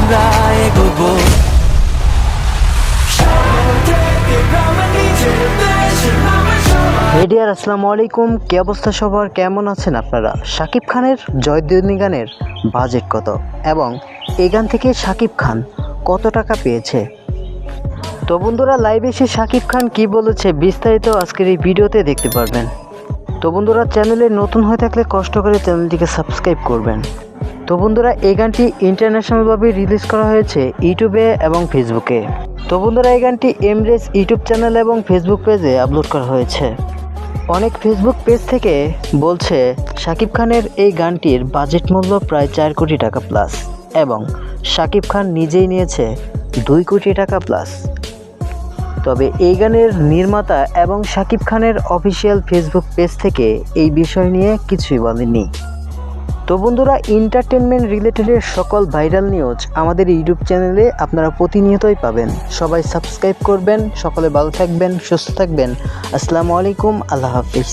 আমরা এগোবো। মিডিয়ার আসসালামু আলাইকুম, কি অবস্থা সবার, কেমন আছেন আপনারা? শাকিব খানের জয়ধ্বনি গানের বাজেট কত এবং এই গান থেকে শাকিব খান কত টাকা পেয়েছে? তো বন্ধুরা, লাইভে এসে শাকিব খান কি বলেছে বিস্তারিত আজকের এই ভিডিওতে দেখতে পারবেন। তো বন্ধুরা, চ্যানেলে নতুন হয়ে থাকলে কষ্ট করে চ্যানেলটিকে সাবস্ক্রাইব করবেন। তো বন্ধুরা, এই গানটি ইন্টারন্যাশনালভাবে রিলিজ করা হয়েছে ইউটিউবে এবং ফেসবুকে। তো বন্ধুরা, এই গানটি এমরেস ইউটিউব চ্যানেল এবং ফেসবুক পেজে আপলোড করা হয়েছে। অনেক ফেসবুক পেজ থেকে বলছে শাকিব খানের এই গানটির বাজেট মূল্য প্রায় 4 কোটি টাকা প্লাস এবং শাকিব খান নিজেই নিয়েছে 2 কোটি টাকা প্লাস। তবে এই গানের নির্মাতা এবং শাকিব খানের অফিসিয়াল ফেসবুক পেজ থেকে এই বিষয় নিয়ে কিছুই বলেনি। তো বন্ধুরা, এন্টারটেনমেন্ট রিলেটেডের সকল ভাইরাল নিউজ আমাদের ইউটিউব চ্যানেলে আপনারা প্রতিনিয়তই পাবেন। সবাই সাবস্ক্রাইব করবেন। সকলে ভালো থাকবেন, সুস্থ থাকবেন। আসসালামু আলাইকুম, আল্লাহ হাফিজ।